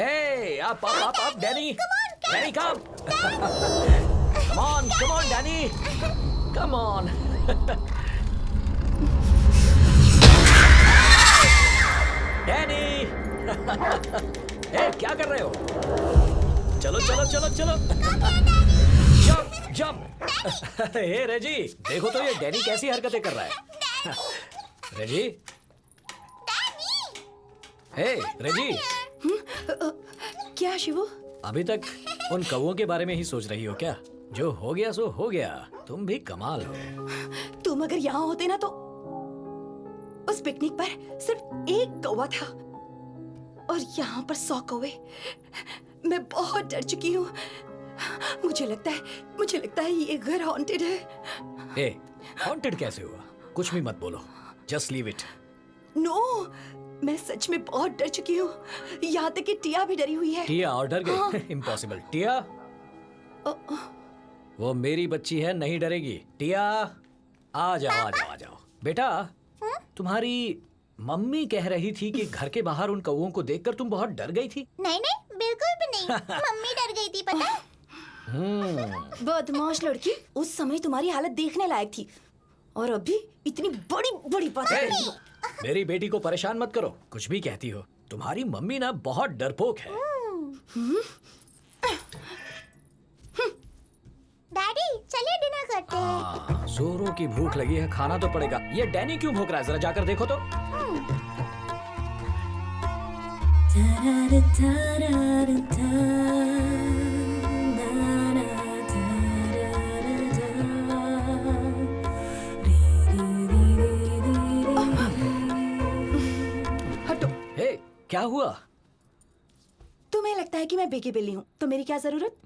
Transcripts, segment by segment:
Hey, up, Danny. Danny, come. Come on, Danny. Come on. Danny. Hey, क्या कर रहे हो? चलो. जंप. हे रेजी, देखो तो ये डैनी कैसी हरकतें कर रहा है. रेजी. हे रेजी. क्या शिवू? अभी तक उन कौवों के बारे में ही सोच रही हो क्या? जो हो गया सो हो गया. तुम भी कमाल हो. तुम अगर यहाँ होते ना तो उस पिकनिक पर सिर्फ एक कौवा था और यहाँ पर 100 कौवे. मैं बहुत डर चुकी हूँ. मुझे लगता है ये घर हॉन्टेड है. ए, हॉन्टेड कैसे हुआ? कुछ भी मत बोलो. Just leave it. नो, मैं सच में बहुत डर चुकी हूँ. यहाँ तक कि टिया भी डरी हुई है. टिया और डर गई? इम्पॉसिबल. टिया वो मेरी बच्ची है, नहीं डरेगी. टिया आ जाओ. बेटा, तुम्हारी मम्मी कह रही थी कि घर के बाहर उन कौवों को देखकर तुम बहुत डर गई थी. नहीं, बिल्कुल भी नहीं. मम्मी डर गई थी, पता? बदमाश लड़की. उस समय तुम्हारी हालत देखने लायक थी और अभी इतनी बड़ी बात. मेरी बेटी को परेशान मत करो. कुछ भी कहती हो. तुम्हारी मम्मी ना बहुत डरपोक है. डैडी, चलिए डिनर करते हैं. जोरों की भूख लगी है, खाना तो पड़ेगा. ये डैनी क्यों भूख रहा है? जरा जाकर देखो तो. हटो. हे, क्या हुआ? तुम्हें लगता है कि मैं बेगी बिल्ली हूँ तो मेरी क्या जरूरत?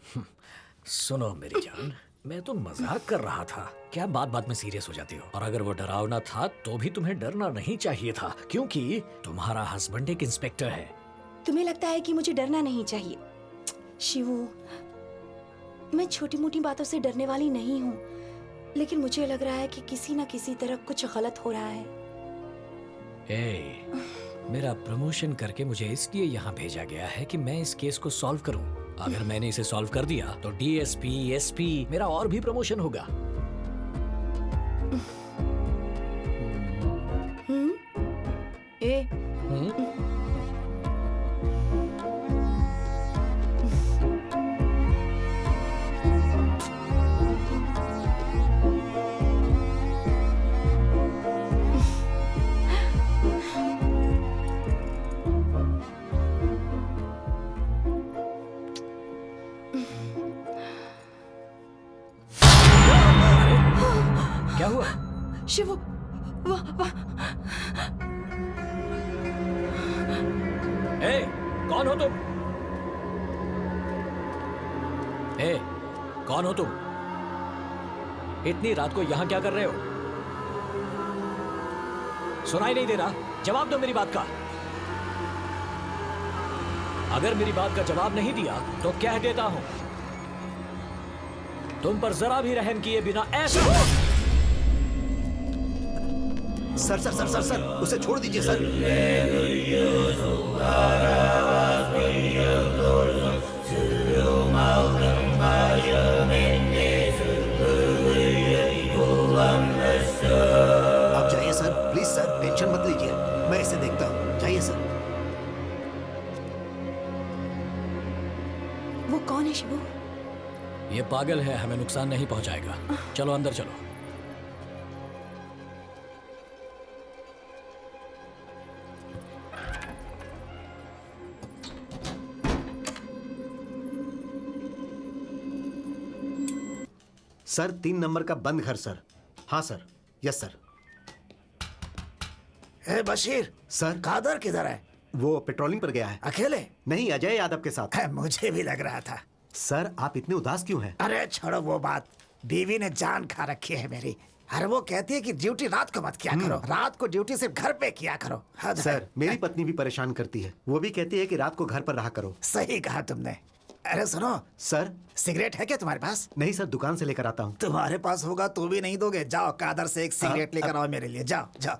सुनो मेरी जान, मैं तो मजाक कर रहा था. क्या बात में सीरियस हो जाती हो? और अगर वो डरावना था तो भी तुम्हें डरना नहीं चाहिए था, क्योंकि तुम्हारा हस्बैंड एक इंस्पेक्टर है. तुम्हें लगता है कि मुझे डरना नहीं चाहिए? शिवू, मैं छोटी मोटी बातों से डरने वाली नहीं हूँ, लेकिन मुझे लग रहा है कि किसी न किसी तरह कुछ गलत हो रहा है. मेरा प्रमोशन करके मुझे इसलिए यहाँ भेजा गया है कि मैं इस केस को सॉल्व करूँ. अगर मैंने इसे सॉल्व कर दिया तो डीएसपी, एसपी, मेरा और भी प्रमोशन होगा. क्या हुआ? शिवू, कौन हो तुम? कौन हो तुम? इतनी रात को यहाँ क्या कर रहे हो? सुनाई नहीं दे रहा? जवाब दो मेरी बात का. अगर मेरी बात का जवाब नहीं दिया तो कह देता हूं, तुम पर जरा भी रहम किए बिना ऐसा. सर, उसे छोड़ दीजिए सर. आप जाइए सर, प्लीज सर, टेंशन मत लीजिए. मैं इसे देखता हूँ. जाइए सर. वो कौन है शिवू? ये पागल है, हमें नुकसान नहीं पहुंचाएगा. चलो अंदर चलो. सर, 3 नंबर का बंद घर सर. हाँ sir. Yes sir. A Bashir sir. Kadar किधर है? वो पेट्रोलिंग पर गया है. अकेले? नहीं, अजय यादव के साथ. मुझे भी लग रहा था. सर, आप इतने उदास क्यों हैं? अरे छोड़ो वो बात. बीवी ने जान खा रखी है मेरी. अरे वो कहती है कि ड्यूटी रात को मत किया करो. रात को ड्यूटी सिर्फ घर पे किया करो. सर, मेरी पत्नी भी परेशान करती है. वो भी कहती है कि रात को घर पर रहा करो. सही कहा तुमने. अरे सुनो सर. सिगरेट है क्या तुम्हारे पास? नहीं सर, दुकान से लेकर आता हूँ. तुम्हारे पास होगा तो भी नहीं दोगे. जाओ कादर से एक सिगरेट लेकर आओ मेरे लिए. जाओ जाओ.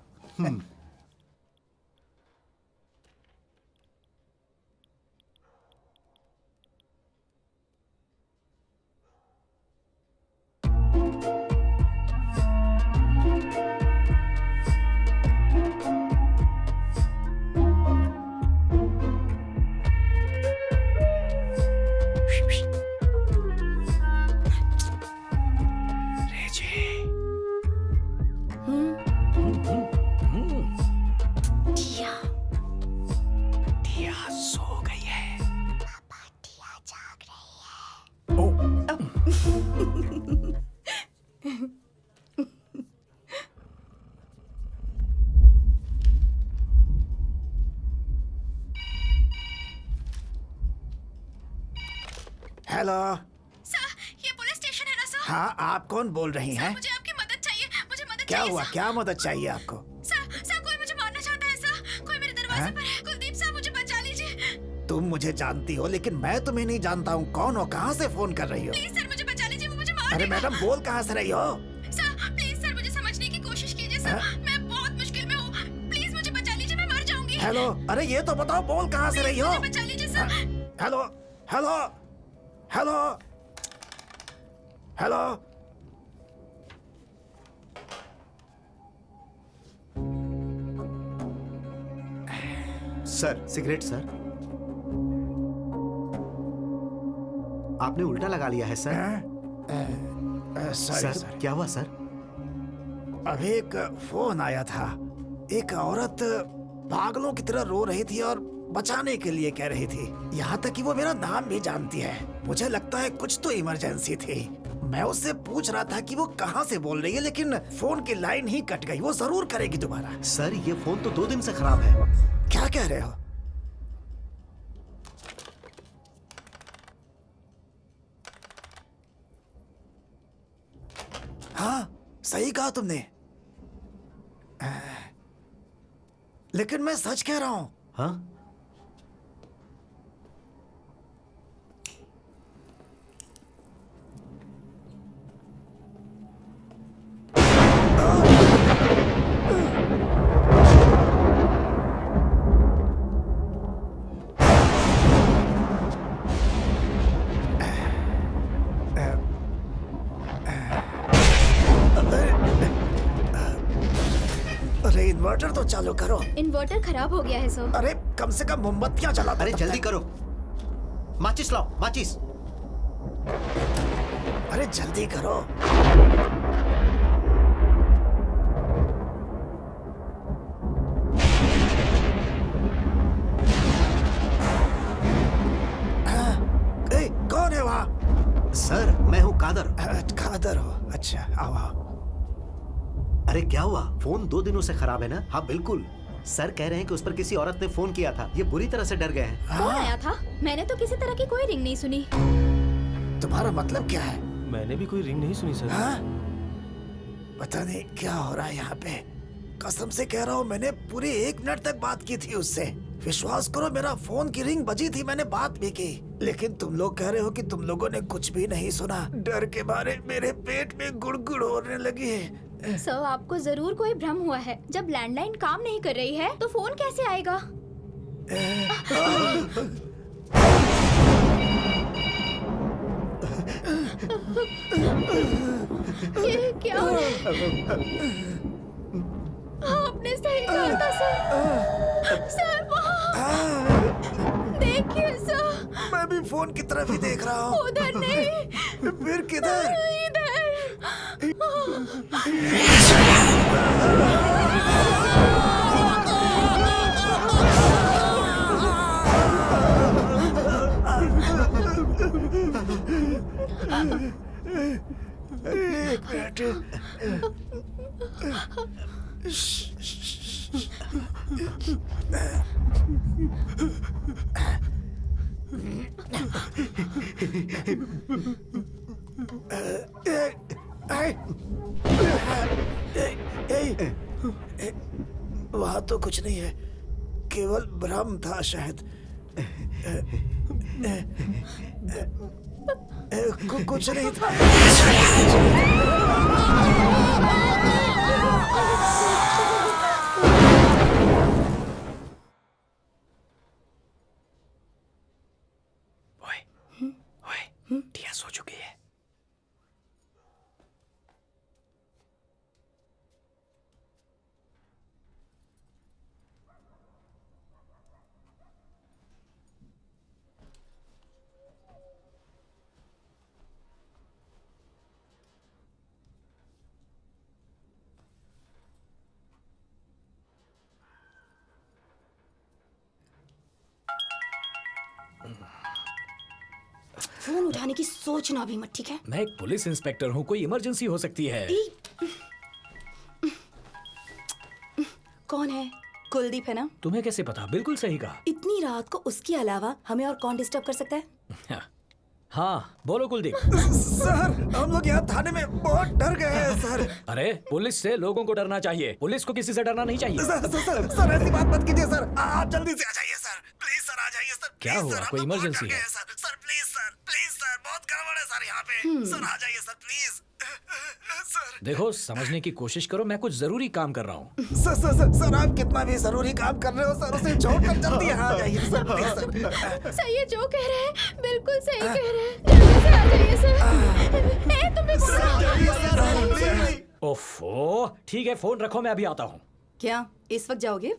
हेलो। सर, ये पुलिस स्टेशन है ना सर? हाँ, आप कौन बोल रही हैं? मुझे आपकी मदद चाहिए, मुझे मदद क्या चाहिए हुआ? सर। क्या मदद चाहिए आपको? सर कोई मुझे मारना चाहता है सर, कोई मेरे दरवाजे हाँ? पर है। कुलदीप सर, मुझे बचा लीजिए। तुम मुझे जानती हो, लेकिन मैं तुम्हें नहीं जानता हूँ। कौन हो? कहाँ से फोन कर रही हो? प्लीज सर, मुझे बचा लीजिए, वो मुझे मार अरे देगा। मैडम, बोल कहाँ से रही हो? सर प्लीज सर, मुझे समझने की कोशिश कीजिए सर। हाँ? मैं बहुत मुश्किल में हूँ, प्लीज मुझे बचा लीजिए, मैं मर जाऊंगी। हेलो, अरे ये तो बताओ, बोल कहाँ से रही हो? मुझे बचा लीजिए sir. Hello, hello, hello, hello. Sir cigarette sir. आपने उल्टा लगा लिया है सर। Sorry sir sir. क्या हुआ सर? अभी एक फोन आया था। एक औरत पागलों की तरह रो रही थी और बचाने के लिए कह रही थी। यहाँ तक कि वो मेरा नाम भी जानती है। मुझे लगता है कुछ तो इमरजेंसी थी। मैं उससे पूछ रहा था कि वो कहाँ से बोल रही है, लेकिन फोन की लाइन ही कट गई। वो जरूर करेगी दोबारा। सर ये फोन तो 2 दिन से खराब है। क्या कह रहे हो? हाँ, सही कहा तुमने। लेकिन मैं सच कह रहा हूं। हाँ अरे इन्वर्टर तो चालू करो। इन्वर्टर खराब हो गया है सर। अरे कम से कम मोमबत्तियां जला दो। अरे तब जल्दी तक। करो, माचिस लाओ, माचिस। अरे जल्दी करो। ए, कौन है वहाँ? सर मैं हूँ कादर। खादर हो? अच्छा, आओ आओ। अरे क्या हुआ? फोन 2 दिनों से खराब है ना? हाँ बिल्कुल। सर कह रहे हैं कि उस पर किसी औरत ने फोन किया था। ये बुरी तरह से डर गए हैं। कौन आया था? मैंने तो किसी तरह की कोई रिंग नहीं सुनी। तुम्हारा मतलब क्या है? मैंने भी कोई रिंग नहीं सुनी सर। हाँ? पता नहीं क्या हो रहा है यहाँ पे। कसम से कह रहा हूँ, मैंने पूरी 1 मिनट तक बात की थी उससे। विश्वास करो, मेरा फोन की रिंग बजी थी, मैंने बात भी की। लेकिन तुम लोग कह रहे हो कि तुम लोगों ने कुछ भी नहीं सुना। डर के मारे मेरे पेट में गुड़गुड़ होने लगी है। सर, आपको जरूर कोई भ्रम हुआ है। जब लैंडलाइन काम नहीं कर रही है तो फोन कैसे आएगा? ये क्या? आपने सही कहा था सर। सर वहाँ देखिए सर। मैं भी फोन की तरफ ही देख रहा हूँ। उधर नहीं, फिर किधर? इधर। एक मिनट। वहां तो कुछ नहीं है, केवल भ्रम था शायद। कुछ नहीं था। ओए, ओए, टिया सो चुकी है। फोन उठाने की सोचना भी मत, ठीक है? मैं एक पुलिस इंस्पेक्टर हूँ, कोई इमरजेंसी हो सकती है। कौन है? कुलदीप है ना? तुम्हें कैसे पता? बिल्कुल सही कहा। इतनी रात को उसके अलावा हमें और कौन डिस्टर्ब कर सकता है? हाँ बोलो कुलदीप। सर हम लोग यहाँ थाने में बहुत डर गए हैं सर। अरे पुलिस से लोगों को डरना चाहिए, पुलिस को किसी से डरना नहीं चाहिए। सर ऐसी बात मत कीजिए सर, आप जल्दी से आ जाइए सर, प्लीज सर आ जाइए सर। क्या हुआ, कोई इमरजेंसी है? सर प्लीज सर बहुत गड़बड़ है सर यहाँ पे। सर आ जाइए सर प्लीज। सर देखो समझने की कोशिश करो, मैं कुछ जरूरी काम कर रहा हूँ। सर आप कितना भी जरूरी काम कर रहे हो सर, उसे छोड़कर जल्दी यहाँ आ जाइए सर प्लीज सर। सही है जो कह रहे हैं, बिल्कुल सही कह रहे हैं। जल्दी से आ जाइए सर। ए, तुम भी ओफो ठीक है, फोन रखो, मैं अभी आता हूँ। क्या इस वक्त जाओगे?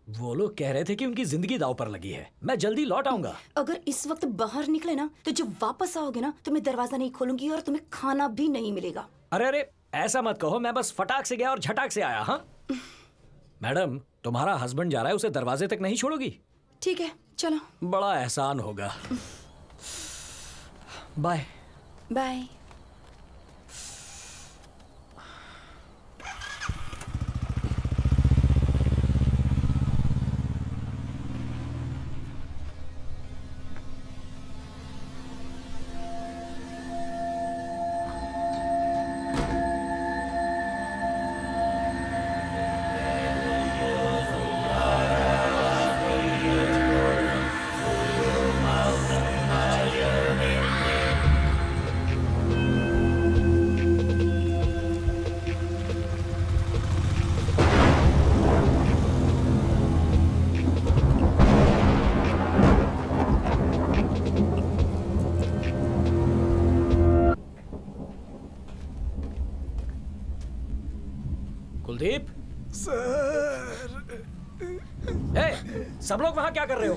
वो लोग कह रहे थे कि उनकी जिंदगी दांव पर लगी है, मैं जल्दी लौट आऊंगा। अगर इस वक्त बाहर निकले ना तो जब वापस आओगे ना तो मैं दरवाजा नहीं खोलूंगी और तुम्हें खाना भी नहीं मिलेगा। अरे ऐसा मत कहो, मैं बस फटाक से गया और झटाक से आया। हाँ मैडम, तुम्हारा हस्बैंड जा रहा है, उसे दरवाजे तक नहीं छोड़ोगी? ठीक है चलो। बड़ा एहसान होगा। बाय। बाय। कुलदीप, सर सब लोग वहां क्या कर रहे हो?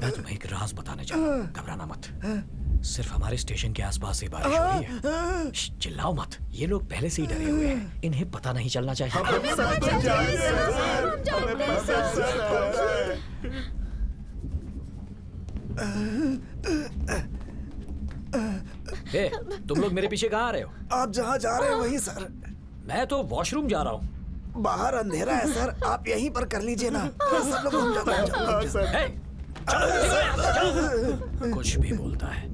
मैं तुम्हें एक राज बताने जा रहा हूं, घबराना मत। सिर्फ हमारे स्टेशन के आसपास ही बारिश हो रही है। चिल्लाओ मत, ये लोग पहले से ही डरे हुए हैं, इन्हें पता नहीं चलना चाहिए। ए, तुम लोग मेरे पीछे कहाँ आ रहे हो? आप जहाँ जा रहे हैं वहीं सर। मैं तो वॉशरूम जा रहा हूँ। बाहर अंधेरा है सर, आप यहीं पर कर लीजिए ना। सब लोग घूम जाओ। ए, चलो, चलो। कुछ भी बोलता है।